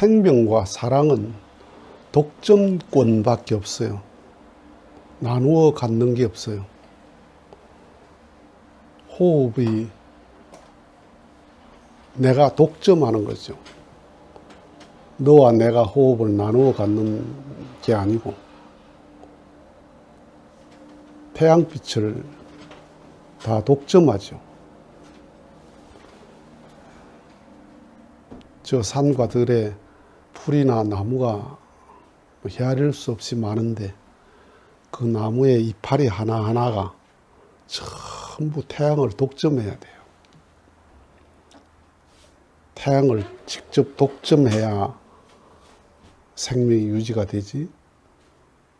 생명과 사랑은 독점권밖에 없어요. 나누어 갖는 게 없어요. 호흡이 내가 독점하는 거죠. 너와 내가 호흡을 나누어 갖는 게 아니고 태양빛을 다 독점하죠. 저 산과 들에 풀이나 나무가 헤아릴 수 없이 많은데 그 나무의 이파리 하나하나가 전부 태양을 독점해야 돼요. 태양을 직접 독점해야 생명이 유지가 되지,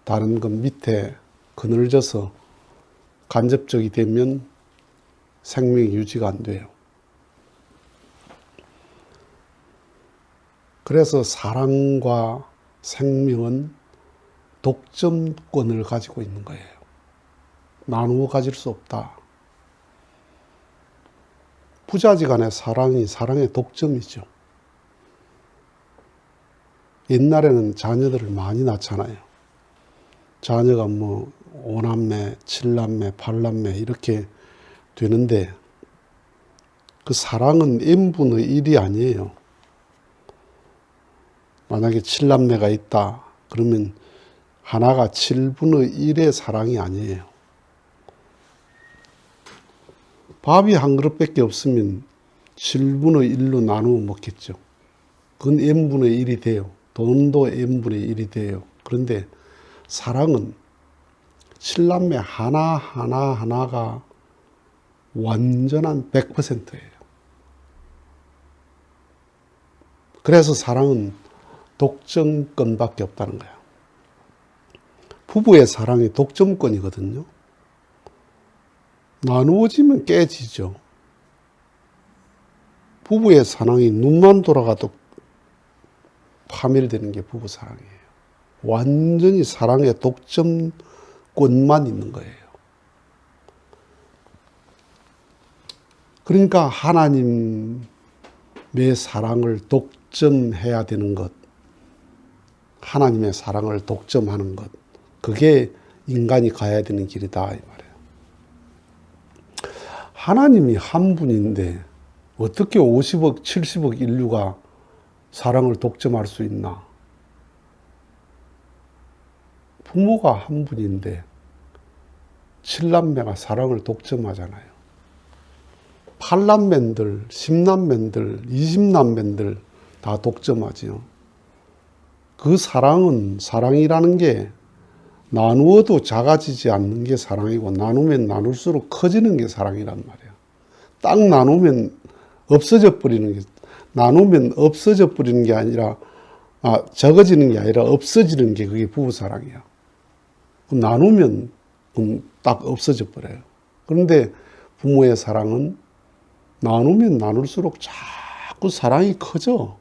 다른 것 밑에 그늘져서 간접적이 되면 생명이 유지가 안 돼요. 그래서 사랑과 생명은 독점권을 가지고 있는 거예요. 나누어 가질 수 없다. 부자지간의 사랑이 사랑의 독점이죠. 옛날에는 자녀들을 많이 낳잖아요. 자녀가 뭐 5남매, 7남매, 8남매 이렇게 되는데 그 사랑은 n분의 1이 아니에요. 만약에 7남매가 있다 그러면 하나가 7분의 1의 사랑이 아니에요. 밥이 한 그릇밖에 없으면 7분의 1로 나누어 먹겠죠. 그건 n분의 1이 돼요. 돈도 n분의 1이 돼요. 그런데 사랑은 7남매 하나하나가 완전한 100%예요. 그래서 사랑은 독점권밖에 없다는 거예요. 부부의 사랑이 독점권이거든요. 나누어지면 깨지죠. 부부의 사랑이 눈만 돌아가도 파멸되는 게 부부 사랑이에요. 완전히 사랑의 독점권만 있는 거예요. 그러니까 하나님의 사랑을 독점해야 되는 것, 하나님의 사랑을 독점하는 것, 그게 인간이 가야 되는 길이다 이 말이에요. 하나님이 한 분인데 어떻게 50억, 70억 인류가 사랑을 독점할 수 있나? 부모가 한 분인데 7남매가 사랑을 독점하잖아요. 8남매들, 10남매들, 20남매들 다 독점하지요. 그 사랑은, 사랑이라는 게 나누어도 작아지지 않는 게 사랑이고 나누면 나눌수록 커지는 게 사랑이란 말이야. 딱 나누면 없어져 버리는 게, 나누면 없어져 버리는 게 아니라, 적어지는 게 아니라 없어지는 게 그게 부부사랑이야. 나누면 딱 없어져 버려요. 그런데 부모의 사랑은 나누면 나눌수록 자꾸 사랑이 커져.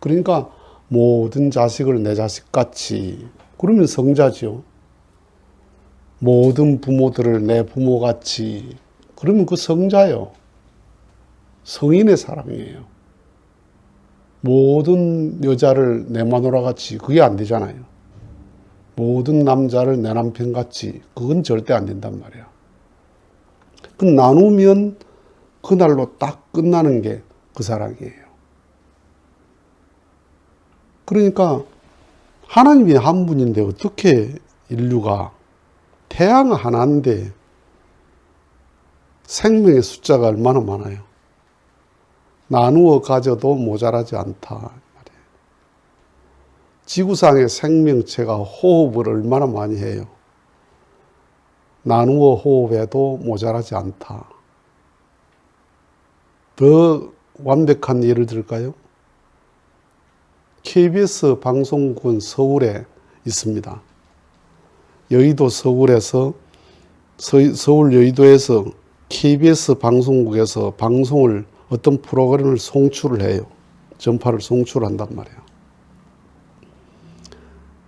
그러니까 모든 자식을 내 자식같이, 그러면 성자죠. 모든 부모들을 내 부모같이, 그러면 그 성자요. 성인의 사랑이에요. 모든 여자를 내 마누라같이, 그게 안 되잖아요. 모든 남자를 내 남편같이, 그건 절대 안 된단 말이야. 그 나누면 그날로 딱 끝나는 게 그 사랑이에요. 그러니까 하나님이 한 분인데 어떻게 인류가, 태양 하나인데 생명의 숫자가 얼마나 많아요. 나누어 가져도 모자라지 않다 말이에요. 지구상의 생명체가 호흡을 얼마나 많이 해요. 나누어 호흡해도 모자라지 않다. 더 완벽한 예를 들까요? KBS 방송국은 서울에 있습니다. 여의도 서울에서, 서울 여의도에서 KBS 방송국에서 방송을, 어떤 프로그램을 송출을 해요. 전파를 송출한단 말이에요.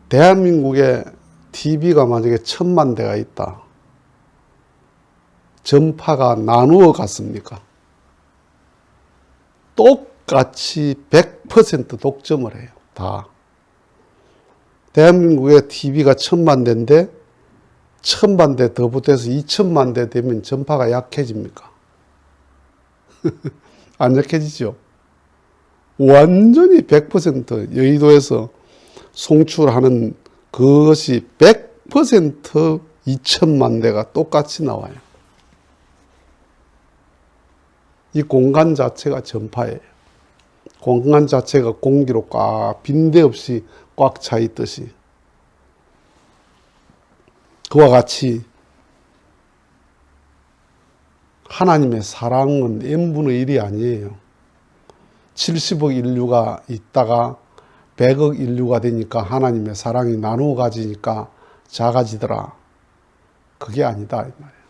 대한민국에 TV가 만약에 1000만 대가 있다. 전파가 나누어 갔습니까? 똑같이 100% 독점을 해요. 다. 대한민국의 TV가 1000만 대인데 1000만 대 더 붙어서 2000만 대 되면 전파가 약해집니까? 안 약해지죠? 완전히 100% 여의도에서 송출하는 그것이 100% 2000만 대가 똑같이 나와요. 이 공간 자체가 전파예요. 공간 자체가 공기로 꽉 빈대없이 꽉 차 있듯이 그와 같이 하나님의 사랑은 n분의 1이 아니에요. 70억 인류가 있다가 100억 인류가 되니까 하나님의 사랑이 나누어 가지니까 작아지더라. 그게 아니다 이 말이에요.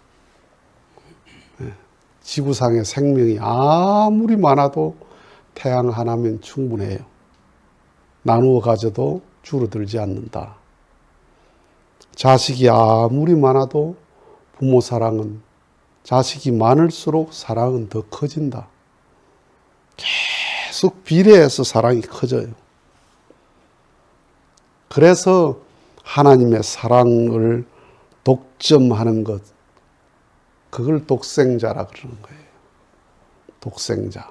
지구상의 생명이 아무리 많아도 태양 하나면 충분해요. 나누어 가져도 줄어들지 않는다. 자식이 아무리 많아도 부모 사랑은 자식이 많을수록 사랑은 더 커진다. 계속 비례해서 사랑이 커져요. 그래서 하나님의 사랑을 독점하는 것, 그걸 독생자라 그러는 거예요. 독생자.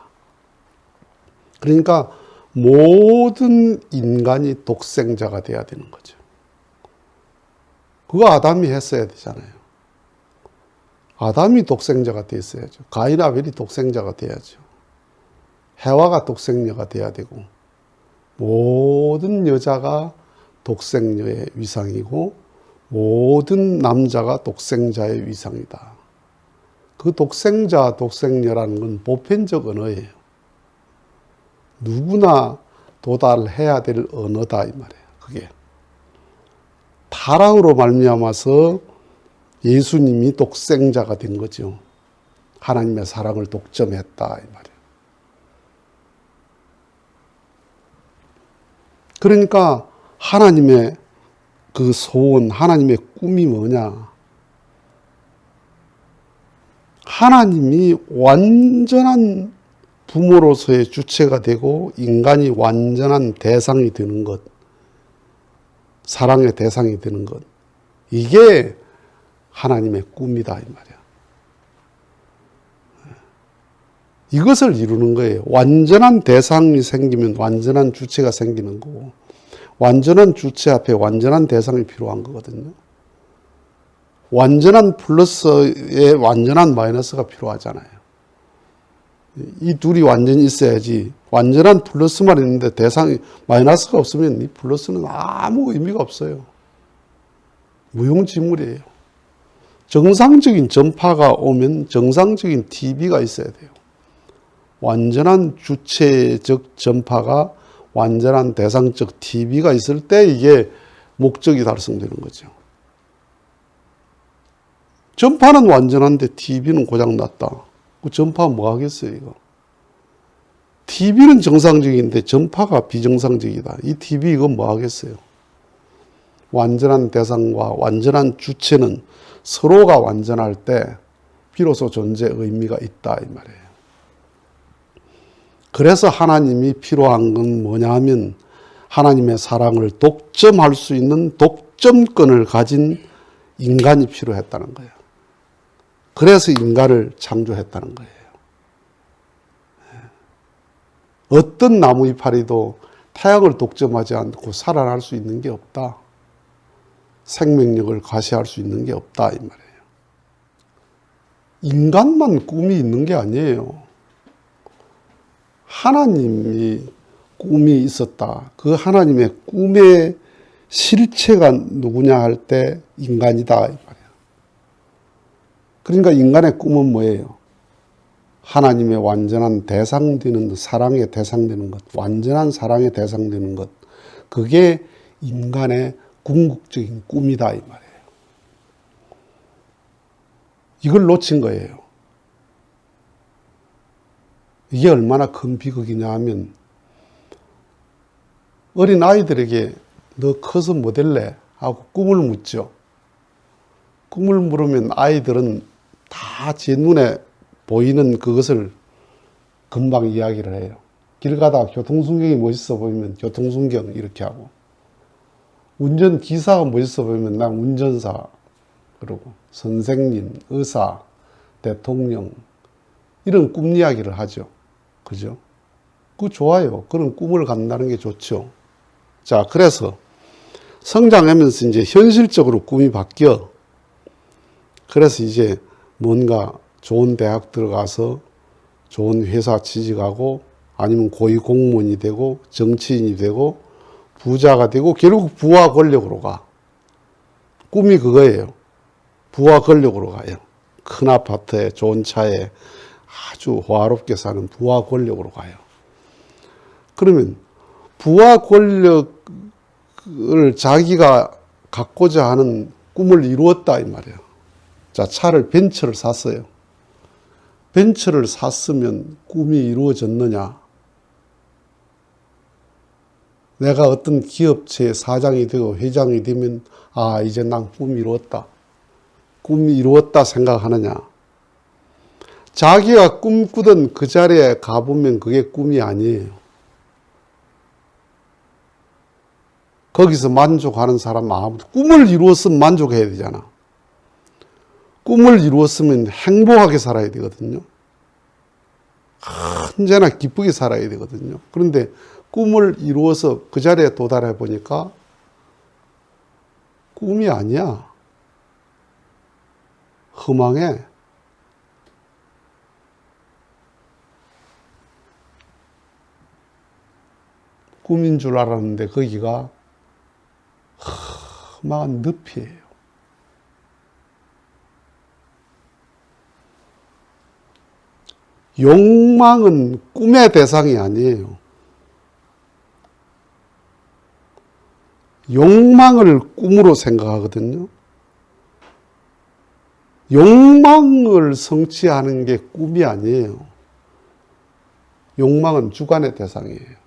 그러니까 모든 인간이 독생자가 돼야 되는 거죠. 그거 아담이 했어야 되잖아요. 아담이 독생자가 됐어야죠. 가인 아벨이 독생자가 돼야죠. 해와가 독생녀가 돼야 되고 모든 여자가 독생녀의 위상이고 모든 남자가 독생자의 위상이다. 그 독생자, 독생녀라는 건 보편적 언어예요. 누구나 도달해야 될 언어다 이 말이에요. 그게 타락으로 말미암아서 예수님이 독생자가 된 거죠. 하나님의 사랑을 독점했다 이 말이에요. 그러니까 하나님의 그 소원, 하나님의 꿈이 뭐냐? 하나님이 완전한 부모로서의 주체가 되고 인간이 완전한 대상이 되는 것, 사랑의 대상이 되는 것, 이게 하나님의 꿈이다 이 말이야. 이것을 이루는 거예요. 완전한 대상이 생기면 완전한 주체가 생기는 거고 완전한 주체 앞에 완전한 대상이 필요한 거거든요. 완전한 플러스에 완전한 마이너스가 필요하잖아요. 이 둘이 완전히 있어야지. 완전한 플러스만 있는데 대상이 마이너스가 없으면 이 플러스는 아무 의미가 없어요. 무용지물이에요. 정상적인 전파가 오면 정상적인 TV가 있어야 돼요. 완전한 주체적 전파가 완전한 대상적 TV가 있을 때 이게 목적이 달성되는 거죠. 전파는 완전한데 TV는 고장났다. 그 전파 뭐 하겠어요, 이거? TV는 정상적인데 전파가 비정상적이다. 이 TV 이건 뭐 하겠어요? 완전한 대상과 완전한 주체는 서로가 완전할 때 비로소 존재 의미가 있다 이 말이에요. 그래서 하나님이 필요한 건 뭐냐 하면 하나님의 사랑을 독점할 수 있는 독점권을 가진 인간이 필요했다는 거예요. 그래서 인간을 창조했다는 거예요. 어떤 나무 이파리도 태양을 독점하지 않고 살아날 수 있는 게 없다. 생명력을 과시할 수 있는 게 없다 이 말이에요. 인간만 꿈이 있는 게 아니에요. 하나님이 꿈이 있었다. 그 하나님의 꿈의 실체가 누구냐 할 때 인간이다 이 말이에요. 그러니까 인간의 꿈은 뭐예요? 하나님의 완전한 대상 되는 사랑의 대상 되는 것, 완전한 사랑의 대상 되는 것. 그게 인간의 궁극적인 꿈이다 이 말이에요. 이걸 놓친 거예요. 이게 얼마나 큰 비극이냐 하면 어린 아이들에게 너 커서 뭐 될래? 하고 꿈을 묻죠. 꿈을 물으면 아이들은 다 제 눈에 보이는 그것을 금방 이야기를 해요. 길 가다가 교통순경이 멋있어 보이면 교통순경 이렇게 하고, 운전기사가 멋있어 보이면 난 운전사 그러고, 선생님, 의사, 대통령 이런 꿈 이야기를 하죠. 그죠? 그거 좋아요. 그런 꿈을 갖는다는 게 좋죠. 자, 그래서 성장하면서 이제 현실적으로 꿈이 바뀌어. 그래서 이제 뭔가 좋은 대학 들어가서 좋은 회사 취직하고, 아니면 고위 공무원이 되고, 정치인이 되고, 부자가 되고, 결국 부와 권력으로 가. 꿈이 그거예요. 부와 권력으로 가요. 큰 아파트에 좋은 차에 아주 호화롭게 사는 부와 권력으로 가요. 그러면 부와 권력을 자기가 갖고자 하는 꿈을 이루었다 이 말이에요. 자, 차를 벤츠를 샀어요. 벤츠를 샀으면 꿈이 이루어졌느냐? 내가 어떤 기업체의 사장이 되고 회장이 되면 아, 이제 난 꿈이 이루었다. 꿈이 이루었다 생각하느냐? 자기가 꿈꾸던 그 자리에 가보면 그게 꿈이 아니에요. 거기서 만족하는 사람은 아무도, 꿈을 이루었으면 만족해야 되잖아. 꿈을 이루었으면 행복하게 살아야 되거든요. 언제나 기쁘게 살아야 되거든요. 그런데 꿈을 이루어서 그 자리에 도달해 보니까 꿈이 아니야. 허망해. 꿈인 줄 알았는데 거기가 험한 늪이에요. 욕망은 꿈의 대상이 아니에요. 욕망을 꿈으로 생각하거든요. 욕망을 성취하는 게 꿈이 아니에요. 욕망은 주관의 대상이에요.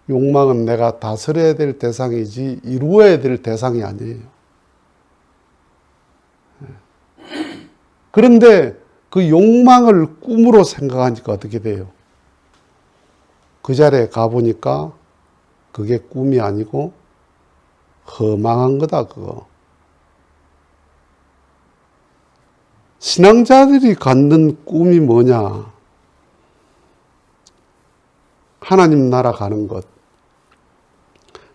욕망은 내가 다스려야 될 대상이지 이루어야 될 대상이 아니에요. 그런데 그 욕망을 꿈으로 생각하니까 어떻게 돼요? 그 자리에 가보니까 그게 꿈이 아니고 허망한 거다, 그거. 신앙자들이 갖는 꿈이 뭐냐? 하나님 나라 가는 것,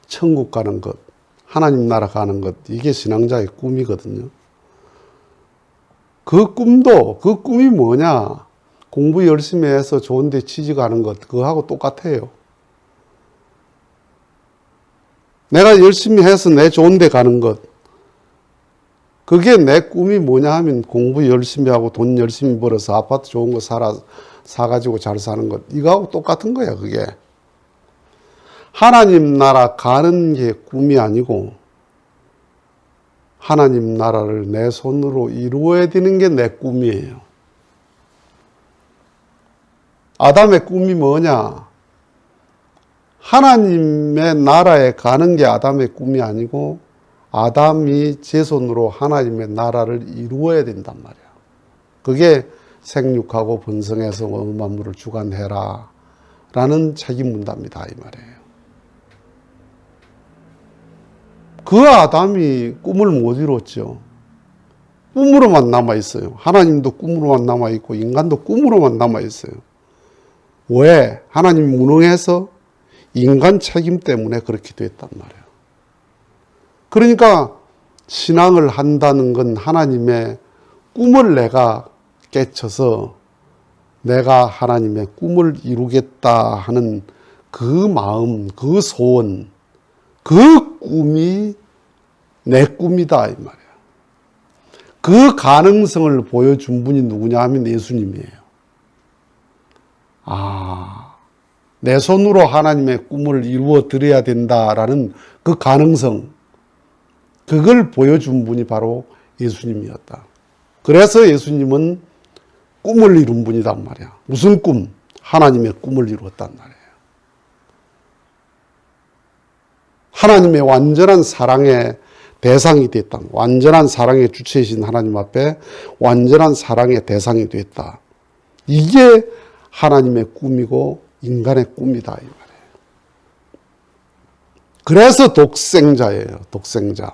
천국 가는 것, 하나님 나라 가는 것, 이게 신앙자의 꿈이거든요. 그 꿈이 뭐냐? 공부 열심히 해서 좋은 데 취직하는 것, 그거하고 똑같아요. 내가 열심히 해서 내 좋은 데 가는 것, 그게 내 꿈이 뭐냐 하면 공부 열심히 하고 돈 열심히 벌어서 아파트 좋은 거 사가지고 잘 사는 것, 이거하고 똑같은 거야, 그게. 하나님 나라 가는 게 꿈이 아니고 하나님 나라를 내 손으로 이루어야 되는 게 내 꿈이에요. 아담의 꿈이 뭐냐? 하나님의 나라에 가는 게 아담의 꿈이 아니고 아담이 제 손으로 하나님의 나라를 이루어야 된단 말이야. 그게 생육하고 번성해서 온 만물을 주관해라 라는 책임 문답니다, 이 말이에요. 그 아담이 꿈을 못 이뤘죠. 꿈으로만 남아있어요. 하나님도 꿈으로만 남아있고 인간도 꿈으로만 남아있어요. 왜? 하나님이 무능해서 인간 책임 때문에 그렇게 됐단 말이에요. 그러니까 신앙을 한다는 건 하나님의 꿈을 내가 깨쳐서 내가 하나님의 꿈을 이루겠다 하는 그 마음, 그 소원, 그 꿈이 내 꿈이다 이 말이야. 그 가능성을 보여준 분이 누구냐 하면 예수님이에요. 내 손으로 하나님의 꿈을 이루어 드려야 된다라는 그 가능성, 그걸 보여준 분이 바로 예수님이었다. 그래서 예수님은 꿈을 이룬 분이단 말이야. 무슨 꿈? 하나님의 꿈을 이루었단 말이에요. 하나님의 완전한 사랑의 대상이 됐다. 완전한 사랑의 주체이신 하나님 앞에 완전한 사랑의 대상이 됐다. 이게 하나님의 꿈이고 인간의 꿈이다 이 말이에요. 그래서 독생자예요. 독생자.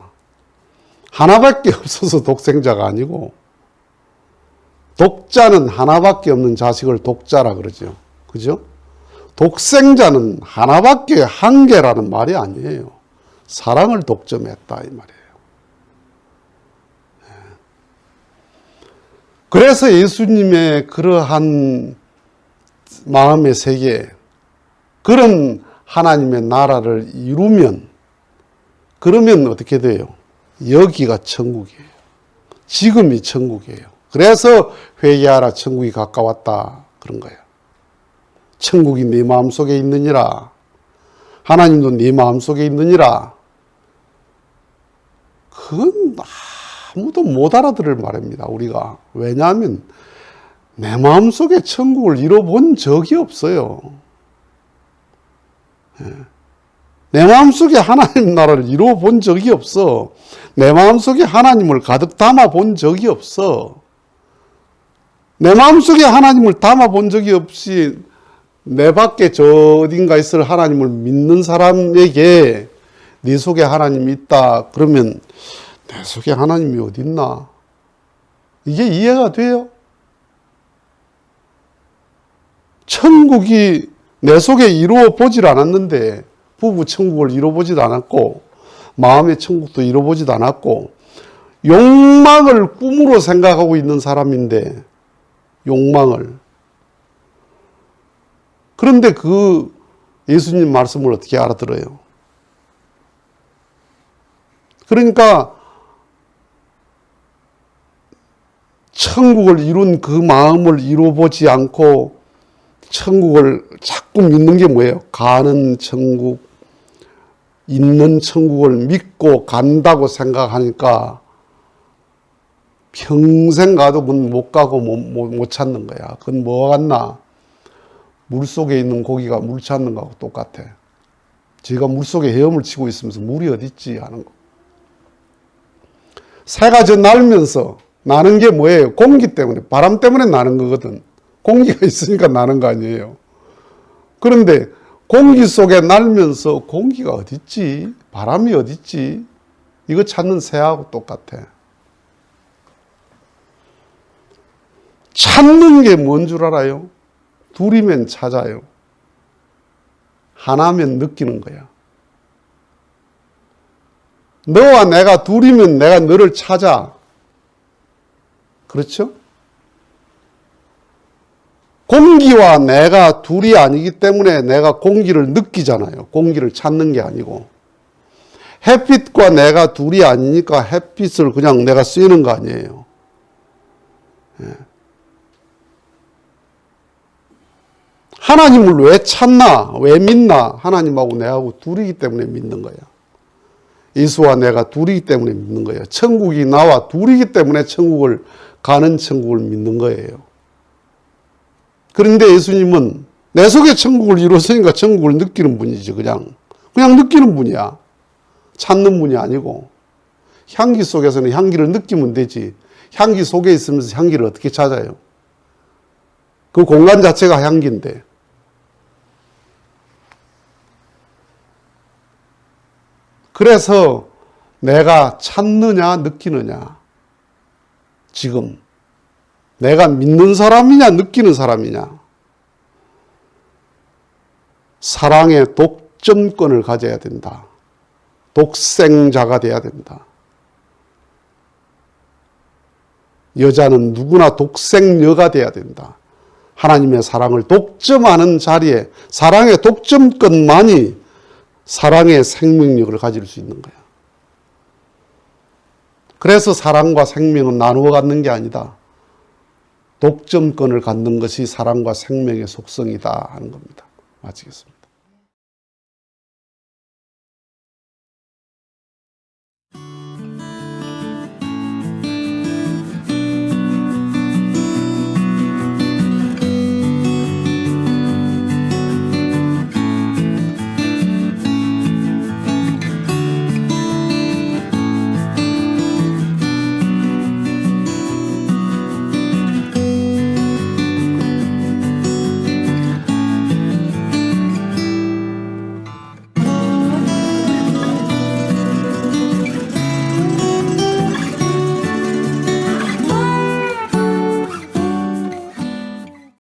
하나밖에 없어서 독생자가 아니고 독자는 하나밖에 없는 자식을 독자라 그러죠. 그죠? 독생자는 하나밖에 한계라는 말이 아니에요. 사랑을 독점했다 이 말이에요. 그래서 예수님의 그러한 마음의 세계, 그런 하나님의 나라를 이루면, 그러면 어떻게 돼요? 여기가 천국이에요. 지금이 천국이에요. 그래서 회개하라 천국이 가까웠다 그런 거예요. 천국이 네 마음속에 있느니라. 하나님도 네 마음속에 있느니라. 그건 아무도 못 알아들을 말입니다. 우리가. 왜냐하면 내 마음속에 천국을 이뤄본 적이 없어요. 내 마음속에 하나님 나라를 이루어본 적이 없어. 내 마음속에 하나님을 가득 담아본 적이 없어. 내 마음속에 하나님을 담아본 적이 없이 내 밖에 저 어딘가 있을 하나님을 믿는 사람에게 네 속에 하나님이 있다 그러면 내 속에 하나님이 어디 있나? 이게 이해가 돼요? 천국이 내 속에 이루어 보질 않았는데, 부부 천국을 이루어 보지도 않았고 마음의 천국도 이루어 보지도 않았고 욕망을 꿈으로 생각하고 있는 사람인데, 욕망을. 그런데 그 예수님 말씀을 어떻게 알아들어요? 그러니까 천국을 이룬 그 마음을 이루어보지 않고 천국을 자꾸 믿는 게 뭐예요? 가는 천국, 있는 천국을 믿고 간다고 생각하니까 평생 가도 그건 못 가고 못 찾는 거야. 그건 뭐가 같나? 물속에 있는 고기가 물 찾는 거하고 똑같아. 지가 물속에 헤엄을 치고 있으면서 물이 어디 있지 하는 거. 새가 저 날면서 나는 게 뭐예요? 공기 때문에, 바람 때문에 나는 거거든. 공기가 있으니까 나는 거 아니에요. 그런데 공기 속에 날면서 공기가 어디 있지? 바람이 어디 있지? 이거 찾는 새하고 똑같아. 찾는 게 뭔 줄 알아요? 둘이면 찾아요. 하나면 느끼는 거야. 너와 내가 둘이면 내가 너를 찾아. 그렇죠? 공기와 내가 둘이 아니기 때문에 내가 공기를 느끼잖아요. 공기를 찾는 게 아니고. 햇빛과 내가 둘이 아니니까 햇빛을 그냥 내가 쓰이는 거 아니에요. 예. 하나님을 왜 찾나? 왜 믿나? 하나님하고 내하고 둘이기 때문에 믿는 거야. 예수와 내가 둘이기 때문에 믿는 거예요. 천국이 나와 둘이기 때문에 천국을 가는 천국을 믿는 거예요. 그런데 예수님은 내 속에 천국을 이뤘으니까 천국을 느끼는 분이지. 그냥 느끼는 분이야. 찾는 분이 아니고. 향기 속에서는 향기를 느끼면 되지. 향기 속에 있으면서 향기를 어떻게 찾아요? 그 공간 자체가 향기인데. 그래서 내가 찾느냐 느끼느냐, 지금 내가 믿는 사람이냐 느끼는 사람이냐, 사랑의 독점권을 가져야 된다. 독생자가 돼야 된다. 여자는 누구나 독생녀가 돼야 된다. 하나님의 사랑을 독점하는 자리에 사랑의 독점권만이 사랑의 생명력을 가질 수 있는 거야. 그래서 사랑과 생명은 나누어 갖는 게 아니다. 독점권을 갖는 것이 사랑과 생명의 속성이다 하는 겁니다. 마치겠습니다.